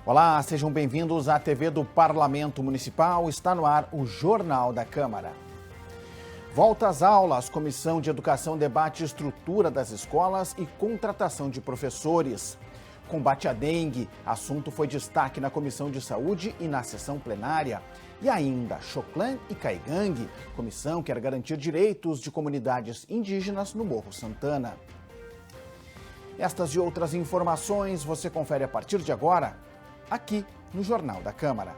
Olá, sejam bem-vindos à TV do Parlamento Municipal. Está no ar o Jornal da Câmara. Volta às aulas. Comissão de Educação debate estrutura das escolas e contratação de professores. Combate à dengue. Assunto foi destaque na Comissão de Saúde e na sessão plenária. E ainda, Choclan e Caigangue. Comissão quer garantir direitos de comunidades indígenas no Morro Santana. Estas e outras informações você confere a partir de agora, aqui no Jornal da Câmara.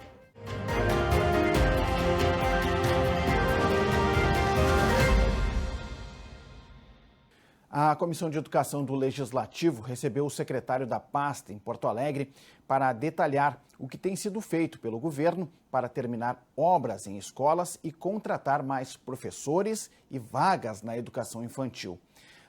A Comissão de Educação do Legislativo recebeu o secretário da pasta em Porto Alegre para detalhar o que tem sido feito pelo governo para terminar obras em escolas e contratar mais professores e vagas na educação infantil.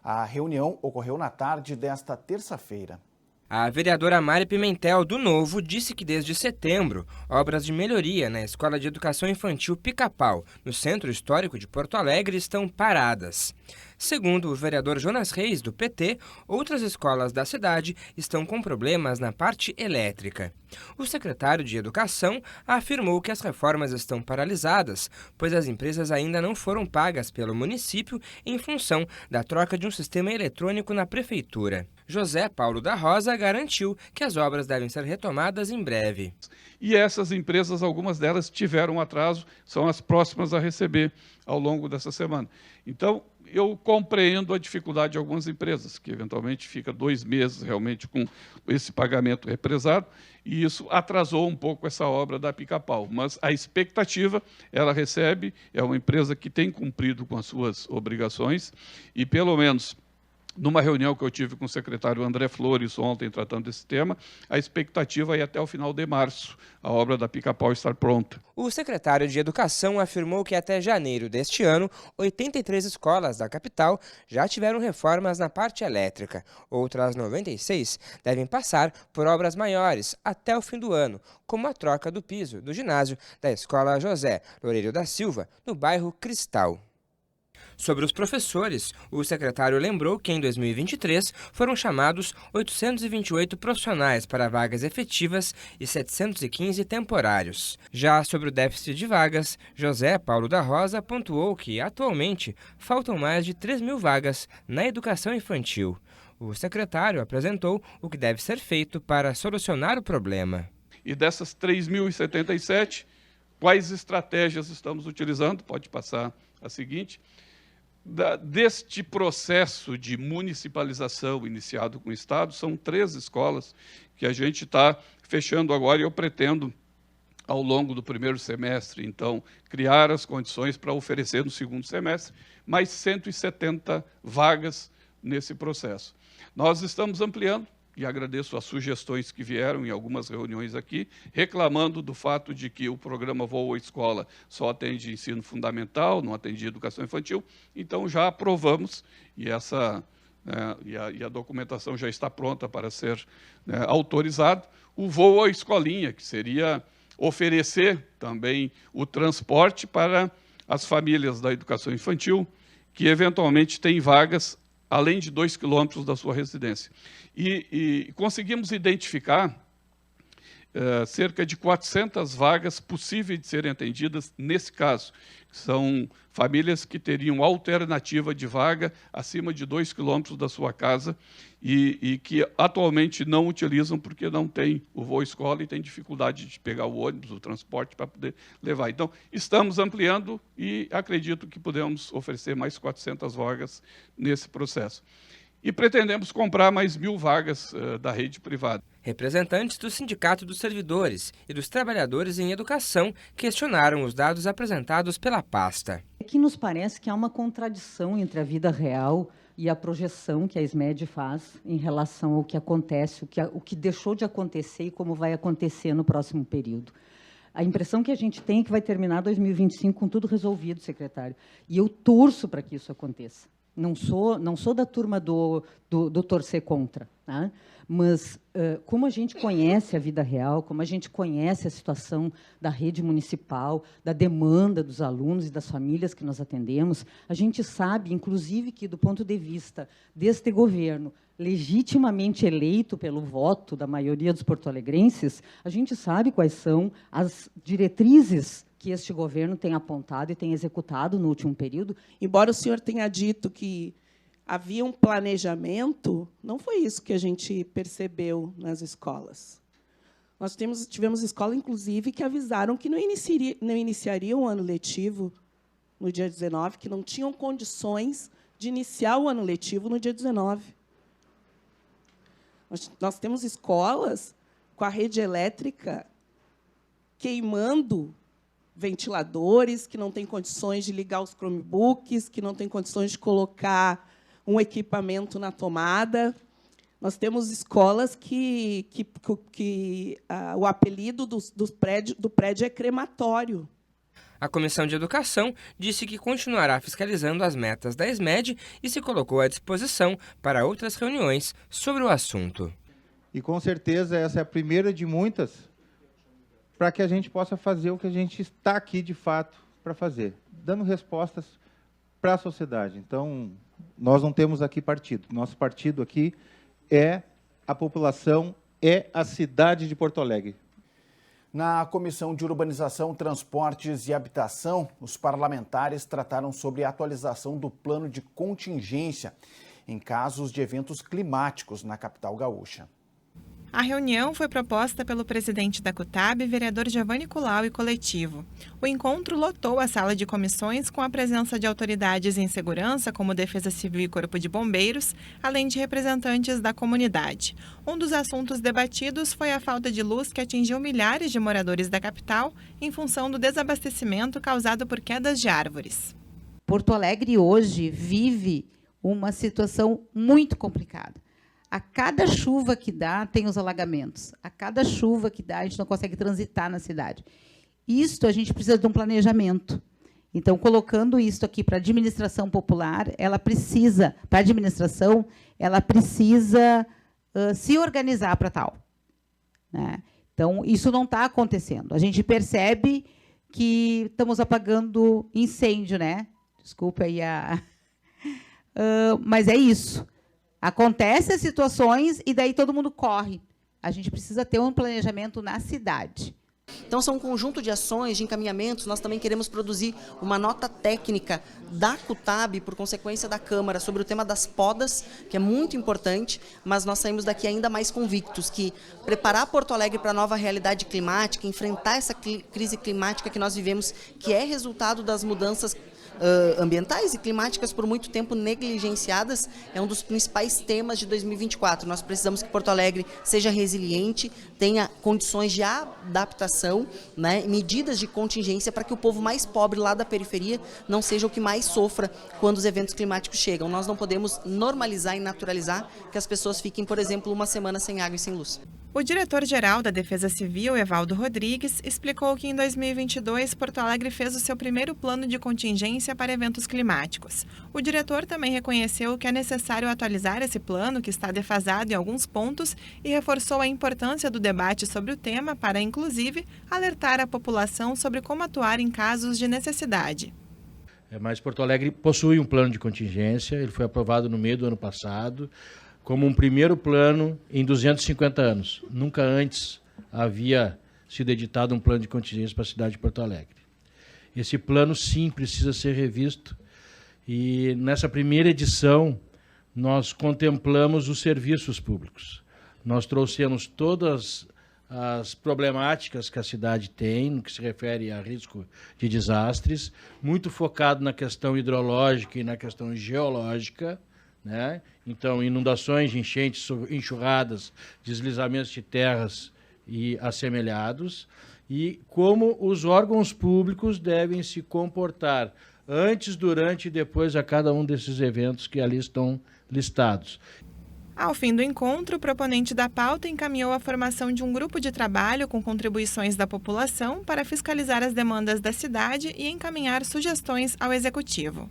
A reunião ocorreu na tarde desta terça-feira. A vereadora Mari Pimentel, do Novo, disse que desde setembro, obras de melhoria na Escola de Educação Infantil Pica-Pau, no Centro Histórico de Porto Alegre, estão paradas. Segundo o vereador Jonas Reis, do PT, outras escolas da cidade estão com problemas na parte elétrica. O secretário de Educação afirmou que as reformas estão paralisadas, pois as empresas ainda não foram pagas pelo município em função da troca de um sistema eletrônico na prefeitura. José Paulo da Rosa garantiu que as obras devem ser retomadas em breve. E essas empresas, algumas delas tiveram atraso, são as próximas a receber ao longo dessa semana. Então, eu compreendo a dificuldade de algumas empresas, que eventualmente fica 2 meses realmente com esse pagamento represado, e isso atrasou um pouco essa obra da Pica-Pau. Mas a expectativa, ela recebe, é uma empresa que tem cumprido com as suas obrigações, e pelo menos numa reunião que eu tive com o secretário André Flores ontem, tratando desse tema, a expectativa é até o final de março a obra da Pica-Pau estar pronta. O secretário de Educação afirmou que até janeiro deste ano, 83 escolas da capital já tiveram reformas na parte elétrica. Outras 96 devem passar por obras maiores até o fim do ano, como a troca do piso do ginásio da Escola José Loureiro da Silva, no bairro Cristal. Sobre os professores, o secretário lembrou que em 2023 foram chamados 828 profissionais para vagas efetivas e 715 temporários. Já sobre o déficit de vagas, José Paulo da Rosa pontuou que, atualmente, faltam mais de 3.000 vagas na educação infantil. O secretário apresentou o que deve ser feito para solucionar o problema. E dessas 3.077, quais estratégias estamos utilizando? Pode passar a seguinte. Deste processo de municipalização iniciado com o Estado, são 3 escolas que a gente está fechando agora e eu pretendo, ao longo do primeiro semestre, então, criar as condições para oferecer no segundo semestre mais 170 vagas nesse processo. Nós estamos ampliando, e agradeço as sugestões que vieram em algumas reuniões aqui, reclamando do fato de que o programa Voa Escola só atende ensino fundamental, não atende educação infantil, então já aprovamos, e a documentação já está pronta para ser autorizado, o Voa Escolinha, que seria oferecer também o transporte para as famílias da educação infantil, que eventualmente têm vagas além de 2 quilômetros da sua residência. E conseguimos identificar cerca de 400 vagas possíveis de serem atendidas nesse caso. São famílias que teriam alternativa de vaga acima de 2 quilômetros da sua casa e que atualmente não utilizam porque não tem o voo escola e tem dificuldade de pegar o ônibus, o transporte para poder levar. Então, estamos ampliando e acredito que podemos oferecer mais 400 vagas nesse processo. E pretendemos comprar mais 1.000 vagas da rede privada. Representantes do Sindicato dos Servidores e dos Trabalhadores em Educação questionaram os dados apresentados pela pasta. Aqui nos parece que há uma contradição entre a vida real e a projeção que a SMED faz em relação ao que acontece, o que deixou de acontecer e como vai acontecer no próximo período. A impressão que a gente tem é que vai terminar 2025 com tudo resolvido, secretário. E eu torço para que isso aconteça. Não sou da turma do torcer contra, tá? Mas como a gente conhece a vida real, como a gente conhece a situação da rede municipal, da demanda dos alunos e das famílias que nós atendemos, a gente sabe, inclusive, que, do ponto de vista deste governo, legitimamente eleito pelo voto da maioria dos porto-alegrenses, a gente sabe quais são as diretrizes que este governo tem apontado e tem executado no último período. Embora o senhor tenha dito que havia um planejamento, não foi isso que a gente percebeu nas escolas. Nós tivemos escola, inclusive, que avisaram que não iniciariam o ano letivo no dia 19, que não tinham condições de iniciar o ano letivo no dia 19. Nós temos escolas com a rede elétrica queimando ventiladores, que não têm condições de ligar os Chromebooks, que não têm condições de colocar um equipamento na tomada. Nós temos escolas que o apelido do prédio é crematório. A Comissão de Educação disse que continuará fiscalizando as metas da ESMED e se colocou à disposição para outras reuniões sobre o assunto. E, com certeza, essa é a primeira de muitas para que a gente possa fazer o que a gente está aqui, de fato, para fazer, dando respostas para a sociedade. Então, nós não temos aqui partido. Nosso partido aqui é a população, é a cidade de Porto Alegre. Na Comissão de Urbanização, Transportes e Habitação, os parlamentares trataram sobre a atualização do plano de contingência em casos de eventos climáticos na capital gaúcha. A reunião foi proposta pelo presidente da CUTAB, vereador Giovanni Colau, e coletivo. O encontro lotou a sala de comissões com a presença de autoridades em segurança, como Defesa Civil e Corpo de Bombeiros, além de representantes da comunidade. Um dos assuntos debatidos foi a falta de luz que atingiu milhares de moradores da capital em função do desabastecimento causado por quedas de árvores. Porto Alegre hoje vive uma situação muito complicada. A cada chuva que dá, tem os alagamentos. A cada chuva que dá, a gente não consegue transitar na cidade. Isto, a gente precisa de um planejamento. Então, colocando isso aqui para a administração popular, ela precisa, para a administração, ela precisa se organizar para tal, né? Então, isso não está acontecendo. A gente percebe que estamos apagando incêndio, né? Desculpa aí mas é isso. Acontecem as situações e daí todo mundo corre. A gente precisa ter um planejamento na cidade. Então, são um conjunto de ações, de encaminhamentos. Nós também queremos produzir uma nota técnica da CUTAB, por consequência da Câmara, sobre o tema das podas, que é muito importante, mas nós saímos daqui ainda mais convictos que preparar Porto Alegre para a nova realidade climática, enfrentar essa crise climática que nós vivemos, que é resultado das mudanças ambientais e climáticas por muito tempo negligenciadas, é um dos principais temas de 2024. Nós precisamos que Porto Alegre seja resiliente, tenha condições de adaptação, né, medidas de contingência para que o povo mais pobre lá da periferia não seja o que mais sofra quando os eventos climáticos chegam. Nós não podemos normalizar e naturalizar que as pessoas fiquem, por exemplo, uma semana sem água e sem luz. O diretor-geral da Defesa Civil, Evaldo Rodrigues, explicou que em 2022 Porto Alegre fez o seu primeiro plano de contingência para eventos climáticos. O diretor também reconheceu que é necessário atualizar esse plano, que está defasado em alguns pontos, e reforçou a importância do debate sobre o tema para, inclusive, alertar a população sobre como atuar em casos de necessidade. Mas Porto Alegre possui um plano de contingência, ele foi aprovado no meio do ano passado, como um primeiro plano em 250 anos. Nunca antes havia sido editado um plano de contingência para a cidade de Porto Alegre. Esse plano, sim, precisa ser revisto. E nessa primeira edição, nós contemplamos os serviços públicos. Nós trouxemos todas as problemáticas que a cidade tem, no que se refere a risco de desastres, muito focado na questão hidrológica e na questão geológica, né? Então, inundações, enchentes, enxurradas, deslizamentos de terras e assemelhados, e como os órgãos públicos devem se comportar antes, durante e depois a cada um desses eventos que ali estão listados. Ao fim do encontro, o proponente da pauta encaminhou a formação de um grupo de trabalho com contribuições da população para fiscalizar as demandas da cidade e encaminhar sugestões ao Executivo.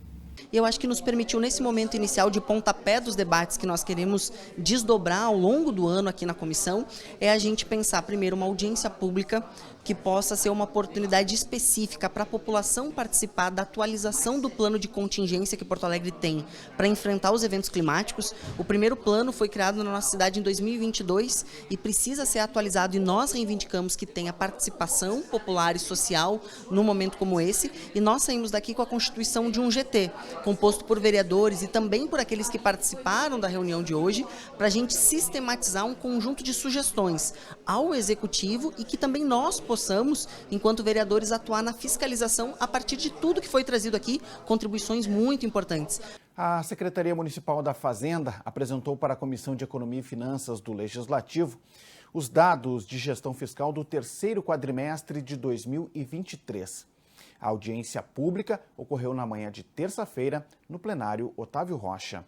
e eu acho que nos permitiu, nesse momento inicial de pontapé dos debates que nós queremos desdobrar ao longo do ano aqui na comissão, é a gente pensar primeiro uma audiência pública que possa ser uma oportunidade específica para a população participar da atualização do plano de contingência que Porto Alegre tem para enfrentar os eventos climáticos. O primeiro plano foi criado na nossa cidade em 2022 e precisa ser atualizado, e nós reivindicamos que tenha participação popular e social num momento como esse, e nós saímos daqui com a constituição de um GT, composto por vereadores e também por aqueles que participaram da reunião de hoje, para a gente sistematizar um conjunto de sugestões ao Executivo e que também nós possamos, enquanto vereadores, atuar na fiscalização a partir de tudo que foi trazido aqui, contribuições muito importantes. A Secretaria Municipal da Fazenda apresentou para a Comissão de Economia e Finanças do Legislativo os dados de gestão fiscal do terceiro quadrimestre de 2023. A audiência pública ocorreu na manhã de terça-feira no plenário Otávio Rocha.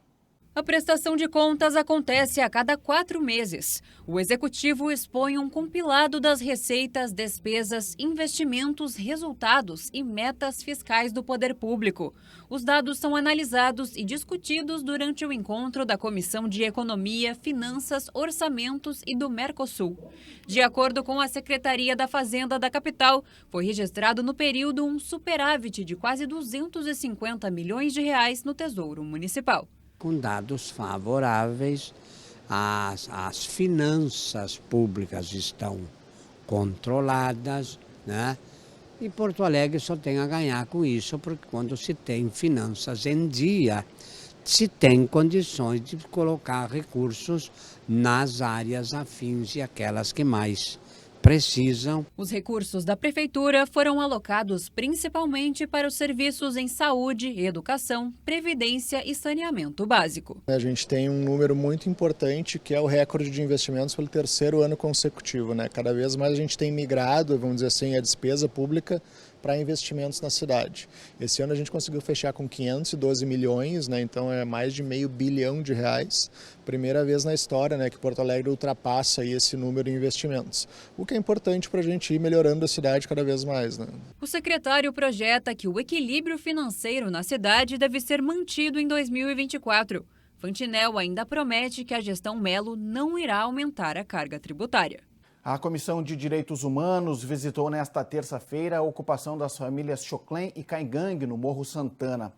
A prestação de contas acontece a cada 4 meses. O Executivo expõe um compilado das receitas, despesas, investimentos, resultados e metas fiscais do poder público. Os dados são analisados e discutidos durante o encontro da Comissão de Economia, Finanças, Orçamentos e do Mercosul. De acordo com a Secretaria da Fazenda da capital, foi registrado no período um superávit de quase 250 milhões de reais no Tesouro Municipal. Com dados favoráveis, as finanças públicas estão controladas, né? E Porto Alegre só tem a ganhar com isso, porque quando se tem finanças em dia, se tem condições de colocar recursos nas áreas afins e aquelas que mais precisam. Os recursos da Prefeitura foram alocados principalmente para os serviços em saúde, educação, previdência e saneamento básico. A gente tem um número muito importante, que é o recorde de investimentos pelo terceiro ano consecutivo, né? Cada vez mais a gente tem migrado, vamos dizer assim, a despesa pública para investimentos na cidade. Esse ano a gente conseguiu fechar com 512 milhões, né? Então é mais de R$500 bilhão. Primeira vez na história, né, que Porto Alegre ultrapassa aí esse número em investimentos. O que é importante para a gente ir melhorando a cidade cada vez mais, né? O secretário projeta que o equilíbrio financeiro na cidade deve ser mantido em 2024. Fantinel ainda promete que a gestão Melo não irá aumentar a carga tributária. A Comissão de Direitos Humanos visitou nesta terça-feira a ocupação das famílias Choclen e Caigangue no Morro Santana.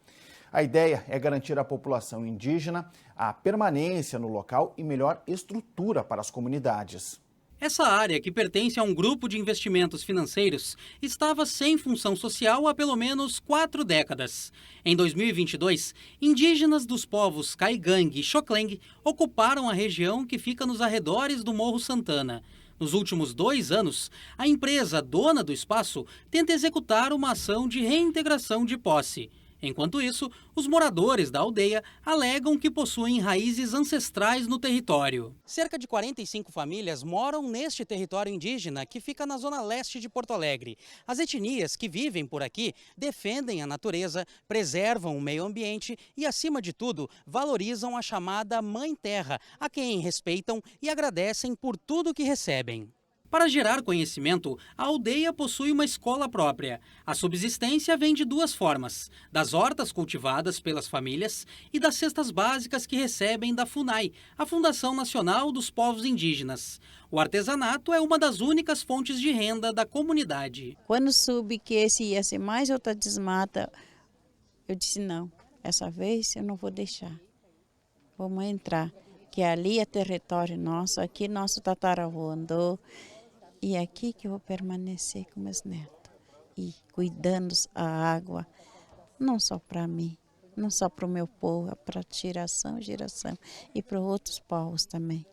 A ideia é garantir à população indígena a permanência no local e melhor estrutura para as comunidades. Essa área, que pertence a um grupo de investimentos financeiros, estava sem função social há pelo menos 4 décadas. Em 2022, indígenas dos povos Caigangue e Choclen ocuparam a região que fica nos arredores do Morro Santana. Nos últimos 2 anos, a empresa dona do espaço tenta executar uma ação de reintegração de posse. Enquanto isso, os moradores da aldeia alegam que possuem raízes ancestrais no território. Cerca de 45 famílias moram neste território indígena que fica na zona leste de Porto Alegre. As etnias que vivem por aqui defendem a natureza, preservam o meio ambiente e, acima de tudo, valorizam a chamada Mãe Terra, a quem respeitam e agradecem por tudo que recebem. Para gerar conhecimento, a aldeia possui uma escola própria. A subsistência vem de 2 formas: das hortas cultivadas pelas famílias e das cestas básicas que recebem da FUNAI, a Fundação Nacional dos Povos Indígenas. O artesanato é uma das únicas fontes de renda da comunidade. Quando soube que esse ia ser mais outra desmata, eu disse não, essa vez eu não vou deixar. Vamos entrar, que ali é território nosso, aqui nosso tataravô andou. E é aqui que eu vou permanecer com meus netos. E cuidando a água, não só para mim, não só para o meu povo, para geração. E para outros povos também,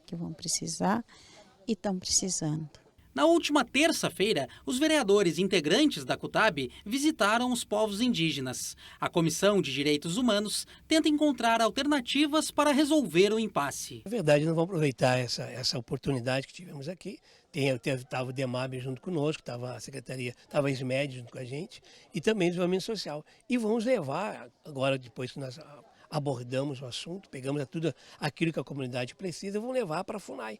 que vão precisar e estão precisando. Na última terça-feira, os vereadores integrantes da CUTAB visitaram os povos indígenas. A Comissão de Direitos Humanos tenta encontrar alternativas para resolver o impasse. Na verdade, nós vamos aproveitar essa oportunidade que tivemos aqui. Estava o DEMAB junto conosco, estava a Secretaria, estava a SMED junto com a gente e também o Desenvolvimento Social. E vamos levar, agora depois que nós abordamos o assunto, pegamos tudo aquilo que a comunidade precisa, vamos levar para a FUNAI.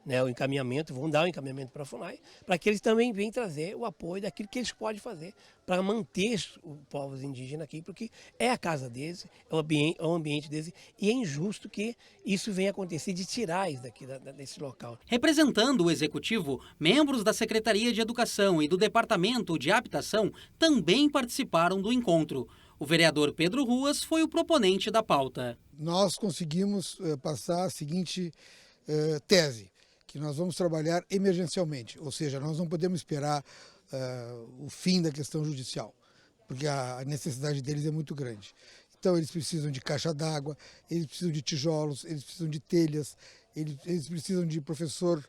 né, o encaminhamento, vão dar o encaminhamento para a FUNAI, para que eles também venham trazer o apoio daquilo que eles podem fazer para manter os povos indígenas aqui, porque é a casa deles, é o ambiente deles, e é injusto que isso venha acontecer de tirar isso daqui desse local. Representando o Executivo, membros da Secretaria de Educação e do Departamento de Habitação também participaram do encontro. O vereador Pedro Ruas foi o proponente da pauta. Nós conseguimos passar a seguinte tese, que nós vamos trabalhar emergencialmente, ou seja, nós não podemos esperar o fim da questão judicial, porque a necessidade deles é muito grande. Então eles precisam de caixa d'água, eles precisam de tijolos, eles precisam de telhas, eles precisam de professor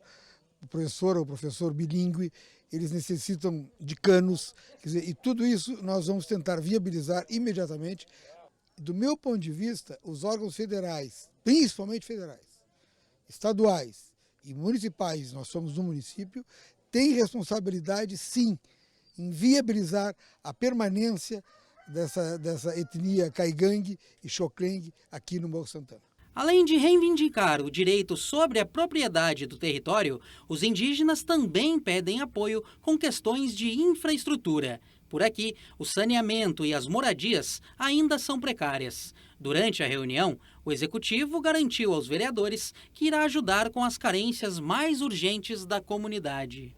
ou professor bilíngue, eles necessitam de canos, quer dizer, e tudo isso nós vamos tentar viabilizar imediatamente. Do meu ponto de vista, os órgãos federais, principalmente federais, estaduais e municipais, nós somos um município, têm responsabilidade, sim, em viabilizar a permanência dessa etnia caigangue e xoklengue aqui no Morro Santana. Além de reivindicar o direito sobre a propriedade do território, os indígenas também pedem apoio com questões de infraestrutura. Por aqui, o saneamento e as moradias ainda são precárias. Durante a reunião, o Executivo garantiu aos vereadores que irá ajudar com as carências mais urgentes da comunidade.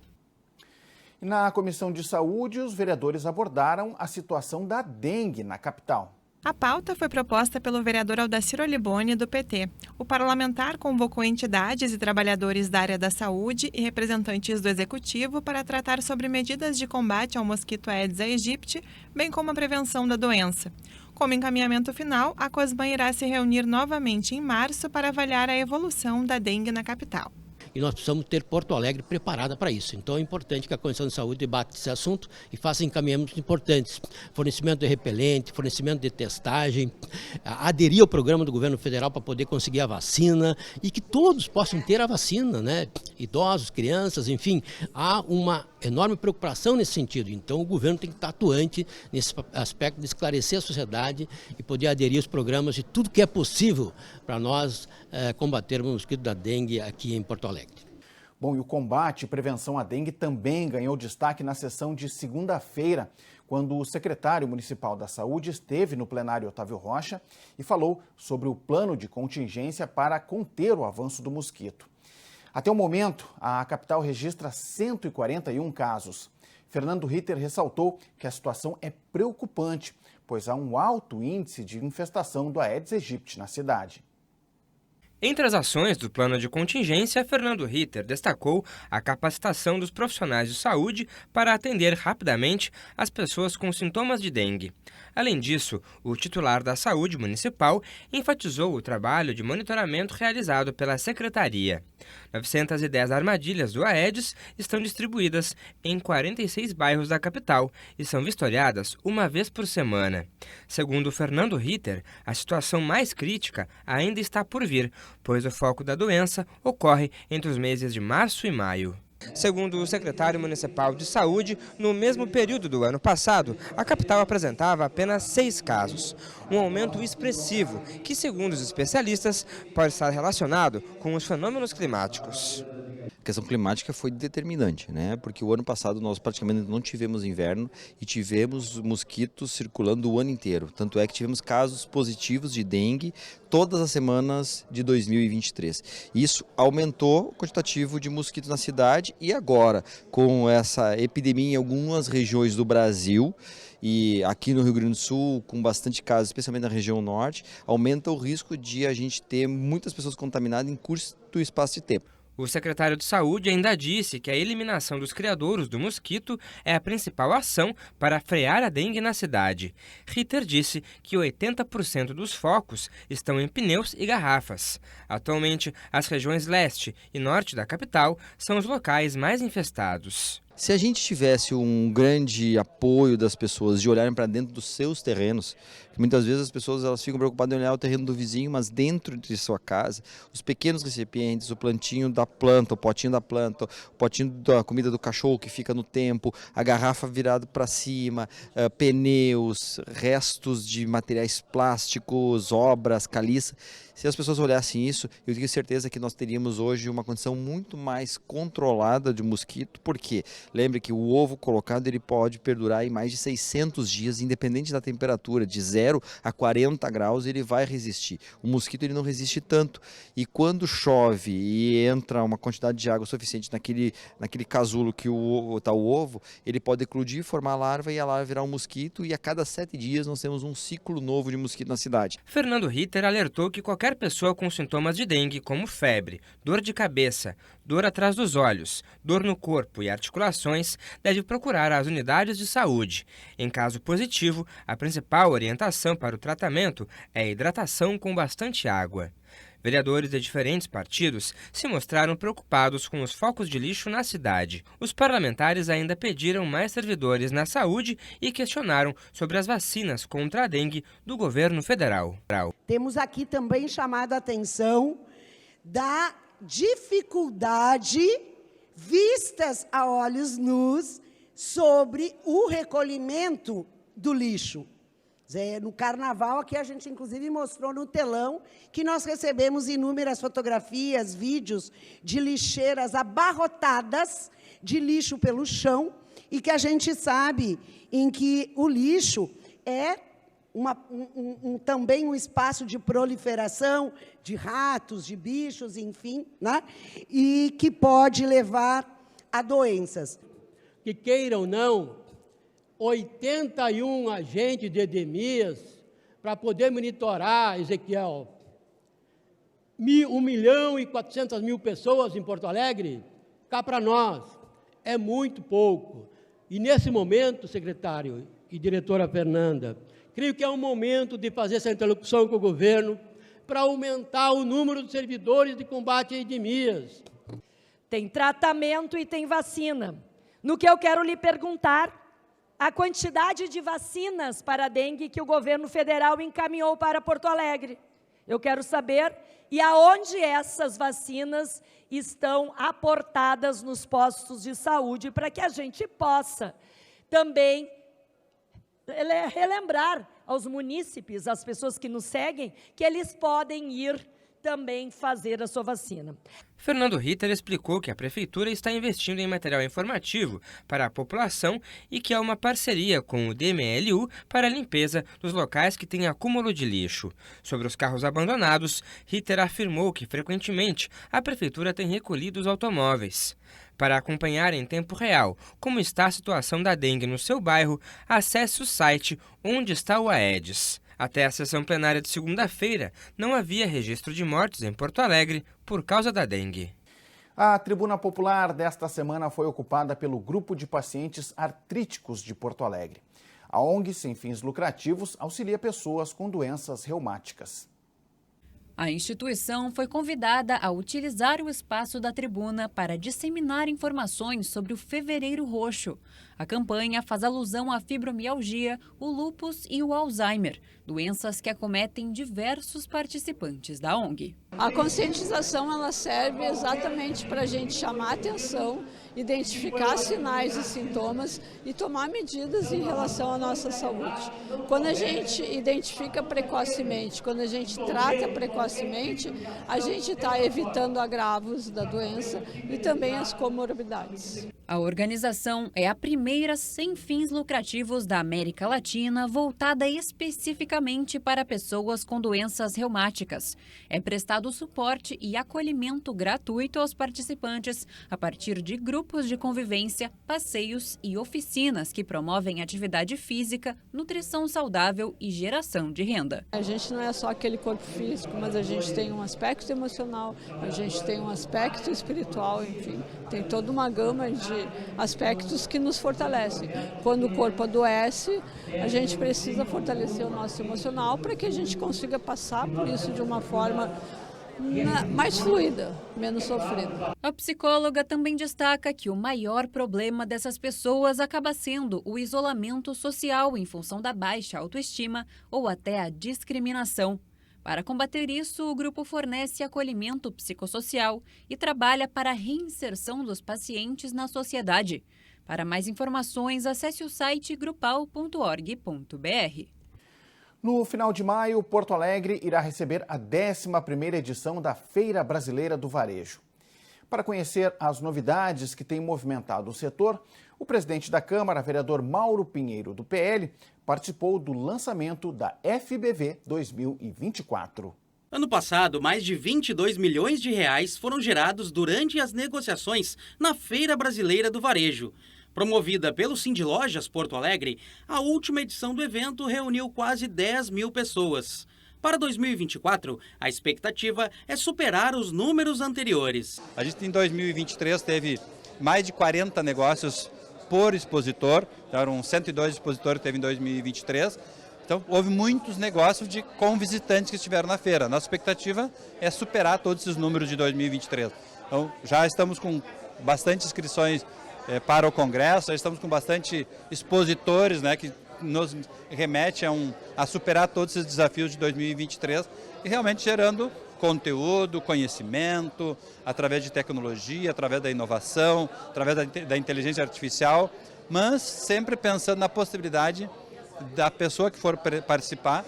Na Comissão de Saúde, os vereadores abordaram a situação da dengue na capital. A pauta foi proposta pelo vereador Aldacir Oliboni, do PT. O parlamentar convocou entidades e trabalhadores da área da saúde e representantes do Executivo para tratar sobre medidas de combate ao mosquito Aedes aegypti, bem como a prevenção da doença. Como encaminhamento final, a COSBAN irá se reunir novamente em março para avaliar a evolução da dengue na capital. E nós precisamos ter Porto Alegre preparada para isso. Então é importante que a Comissão de Saúde debate esse assunto e faça encaminhamentos importantes. Fornecimento de repelente, fornecimento de testagem, aderir ao programa do governo federal para poder conseguir a vacina e que todos possam ter a vacina, né? Idosos, crianças, enfim. Há uma enorme preocupação nesse sentido. Então o governo tem que estar atuante nesse aspecto de esclarecer a sociedade e poder aderir aos programas de tudo que é possível para nós combatermos o mosquito da dengue aqui em Porto Alegre. Bom, e o combate e prevenção à dengue também ganhou destaque na sessão de segunda-feira, quando o secretário municipal da Saúde esteve no plenário Otávio Rocha e falou sobre o plano de contingência para conter o avanço do mosquito. Até o momento, a capital registra 141 casos. Fernando Ritter ressaltou que a situação é preocupante, pois há um alto índice de infestação do Aedes aegypti na cidade. Entre as ações do plano de contingência, Fernando Ritter destacou a capacitação dos profissionais de saúde para atender rapidamente as pessoas com sintomas de dengue. Além disso, o titular da Saúde Municipal enfatizou o trabalho de monitoramento realizado pela Secretaria. 910 armadilhas do Aedes estão distribuídas em 46 bairros da capital e são vistoriadas uma vez por semana. Segundo Fernando Ritter, a situação mais crítica ainda está por vir, pois o foco da doença ocorre entre os meses de março e maio. Segundo o secretário municipal de saúde, no mesmo período do ano passado, a capital apresentava apenas 6 casos. Um aumento expressivo que, segundo os especialistas, pode estar relacionado com os fenômenos climáticos. A questão climática foi determinante, né? Porque o ano passado nós praticamente não tivemos inverno e tivemos mosquitos circulando o ano inteiro. Tanto é que tivemos casos positivos de dengue todas as semanas de 2023. Isso aumentou o quantitativo de mosquitos na cidade e agora, com essa epidemia em algumas regiões do Brasil, e aqui no Rio Grande do Sul, com bastante casos, especialmente na região norte, aumenta o risco de a gente ter muitas pessoas contaminadas em curto espaço de tempo. O secretário de Saúde ainda disse que a eliminação dos criadouros do mosquito é a principal ação para frear a dengue na cidade. Ritter disse que 80% dos focos estão em pneus e garrafas. Atualmente, as regiões leste e norte da capital são os locais mais infestados. Se a gente tivesse um grande apoio das pessoas de olharem para dentro dos seus terrenos, muitas vezes as pessoas elas ficam preocupadas em olhar o terreno do vizinho, mas dentro de sua casa, os pequenos recipientes, o plantinho da planta, o potinho da planta, o potinho da comida do cachorro que fica no tempo, a garrafa virada para cima, pneus, restos de materiais plásticos, obras, caliça. Se as pessoas olhassem isso, eu tenho certeza que nós teríamos hoje uma condição muito mais controlada de mosquito, porque lembre que o ovo colocado ele pode perdurar em mais de 600 dias, independente da temperatura, de 0 a 40 graus ele vai resistir. O mosquito ele não resiste tanto, e quando chove e entra uma quantidade de água suficiente naquele casulo que está o ovo, ele pode eclodir, formar a larva e a larva virar um mosquito, e a cada 7 dias nós temos um ciclo novo de mosquito na cidade. Fernando Ritter alertou que qualquer pessoa com sintomas de dengue, como febre, dor de cabeça, dor atrás dos olhos, dor no corpo e articulações, deve procurar as unidades de saúde. Em caso positivo, a principal orientação para o tratamento é a hidratação com bastante água. Vereadores de diferentes partidos se mostraram preocupados com os focos de lixo na cidade. Os parlamentares ainda pediram mais servidores na saúde e questionaram sobre as vacinas contra a dengue do governo federal. Temos aqui também chamado a atenção da dificuldade, vistas a olhos nus, sobre o recolhimento do lixo. No carnaval, aqui a gente inclusive mostrou no telão que nós recebemos inúmeras fotografias, vídeos de lixeiras abarrotadas de lixo pelo chão, e que a gente sabe em que o lixo é também um espaço de proliferação de ratos, de bichos, enfim, né? E que pode levar a doenças. Que queira ou não, 81 agentes de Edemias para poder monitorar, Ezequiel, 1.400.000 pessoas em Porto Alegre, cá para nós, é muito pouco. E nesse momento, secretário e diretora Fernanda, creio que é um momento de fazer essa interlocução com o governo para aumentar o número de servidores de combate a endemias. Tem tratamento e tem vacina. No que eu quero lhe perguntar, a quantidade de vacinas para a dengue que o governo federal encaminhou para Porto Alegre. Eu quero saber e aonde essas vacinas estão aportadas nos postos de saúde, para que a gente possa também relembrar aos munícipes, às pessoas que nos seguem, que eles podem ir também fazer a sua vacina. Fernando Ritter explicou que a Prefeitura está investindo em material informativo para a população e que há uma parceria com o DMLU para a limpeza dos locais que têm acúmulo de lixo. Sobre os carros abandonados, Ritter afirmou que, frequentemente, a Prefeitura tem recolhido os automóveis. Para acompanhar em tempo real como está a situação da dengue no seu bairro, acesse o site Onde Está o Aedes. Até a sessão plenária de segunda-feira, não havia registro de mortes em Porto Alegre por causa da dengue. A tribuna popular desta semana foi ocupada pelo Grupo de Pacientes Artríticos de Porto Alegre. A ONG, sem fins lucrativos, auxilia pessoas com doenças reumáticas. A instituição foi convidada a utilizar o espaço da tribuna para disseminar informações sobre o Fevereiro Roxo. A campanha faz alusão à fibromialgia, o lúpus e o Alzheimer, doenças que acometem diversos participantes da ONG. A conscientização ela serve exatamente para a gente chamar a atenção, identificar sinais e sintomas e tomar medidas em relação à nossa saúde. Quando a gente identifica precocemente, quando a gente trata precocemente, a gente está evitando agravos da doença e também as comorbidades. A organização é a primeira sem fins lucrativos da América Latina voltada especificamente para pessoas com doenças reumáticas. É prestado suporte e acolhimento gratuito aos participantes a partir de grupos de convivência, passeios e oficinas que promovem atividade física, nutrição saudável e geração de renda. A gente não é só aquele corpo físico, mas a gente tem um aspecto emocional, a gente tem um aspecto espiritual, enfim, tem toda uma gama de aspectos que nos fortalecem. Quando o corpo adoece, a gente precisa fortalecer o nosso emocional para que a gente consiga passar por isso de uma forma mais fluida, menos sofrida. A psicóloga também destaca que o maior problema dessas pessoas acaba sendo o isolamento social em função da baixa autoestima ou até a discriminação. Para combater isso, o grupo fornece acolhimento psicossocial e trabalha para a reinserção dos pacientes na sociedade. Para mais informações, acesse o site grupal.org.br. No final de maio, Porto Alegre irá receber a 11ª edição da Feira Brasileira do Varejo. Para conhecer as novidades que têm movimentado o setor, o presidente da Câmara, vereador Mauro Pinheiro, do PL, participou do lançamento da FBV 2024. Ano passado, mais de 22 milhões de reais foram gerados durante as negociações na Feira Brasileira do Varejo. Promovida pelo Sindilojas Porto Alegre, a última edição do evento reuniu quase 10 mil pessoas. Para 2024, a expectativa é superar os números anteriores. A gente em 2023 teve mais de 40 negócios por expositor, eram 102 expositores que teve em 2023. Então, houve muitos negócios com visitantes que estiveram na feira. Nossa expectativa é superar todos esses números de 2023. Então, já estamos com bastante inscrições para o Congresso, já estamos com bastante expositores, né, que nos remete a superar todos esses desafios de 2023 e realmente gerando conteúdo, conhecimento, através de tecnologia, através da inovação, através da inteligência artificial, mas sempre pensando na possibilidade da pessoa que for participar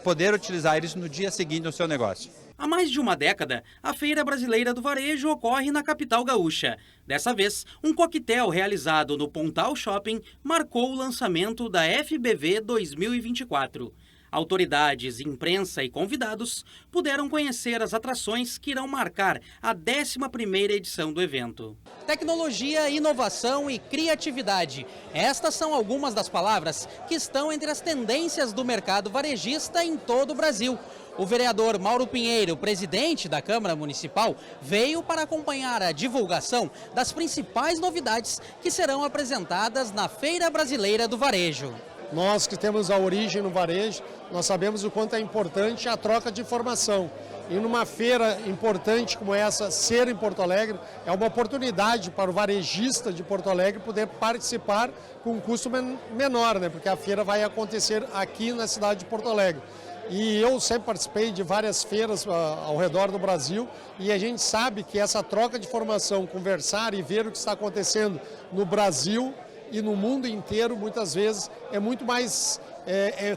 poder utilizar isso no dia seguinte no seu negócio. Há mais de uma década, a Feira Brasileira do Varejo ocorre na capital gaúcha. Dessa vez, um coquetel realizado no Pontal Shopping marcou o lançamento da FBV 2024. Autoridades, imprensa e convidados puderam conhecer as atrações que irão marcar a 11ª edição do evento. Tecnologia, inovação e criatividade. Estas são algumas das palavras que estão entre as tendências do mercado varejista em todo o Brasil. O vereador Mauro Pinheiro, presidente da Câmara Municipal, veio para acompanhar a divulgação das principais novidades que serão apresentadas na Feira Brasileira do Varejo. Nós que temos a origem no varejo, nós sabemos o quanto é importante a troca de informação. E numa feira importante como essa, ser em Porto Alegre, é uma oportunidade para o varejista de Porto Alegre poder participar com um custo menor, né? Porque a feira vai acontecer aqui na cidade de Porto Alegre. E eu sempre participei de várias feiras ao redor do Brasil e a gente sabe que essa troca de informação, conversar e ver o que está acontecendo no Brasil e no mundo inteiro, muitas vezes, é muito mais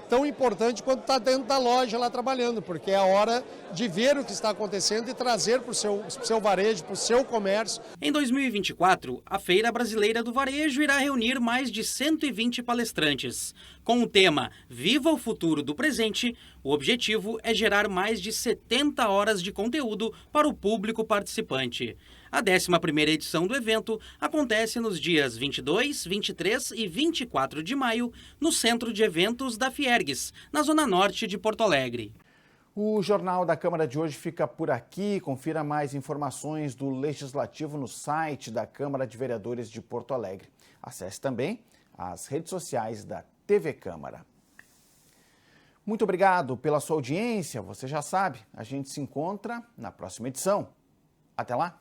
tão importante quanto está dentro da loja lá trabalhando, porque é a hora de ver o que está acontecendo e trazer para o seu varejo, para o seu comércio. Em 2024, a Feira Brasileira do Varejo irá reunir mais de 120 palestrantes. Com o tema Viva o Futuro do Presente, o objetivo é gerar mais de 70 horas de conteúdo para o público participante. A 11ª edição do evento acontece nos dias 22, 23 e 24 de maio, no Centro de Eventos da Fiergues, na Zona Norte de Porto Alegre. O Jornal da Câmara de hoje fica por aqui. Confira mais informações do Legislativo no site da Câmara de Vereadores de Porto Alegre. Acesse também as redes sociais da TV Câmara. Muito obrigado pela sua audiência. Você já sabe, a gente se encontra na próxima edição. Até lá!